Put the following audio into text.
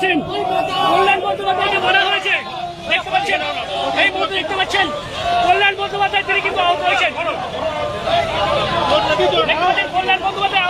পাচ্ছেন কল্যাণ বন্দ্যোপাধ্যায়কে মারা হয়েছে, দেখতে পাচ্ছেন এই মুহূর্তে দেখতে পাচ্ছেন কল্যাণ বন্দ্যোপাধ্যায় তিনি কিন্তু আহত হয়েছেন। দেখতে পাচ্ছেন কল্যাণ বন্দ্যোপাধ্যায়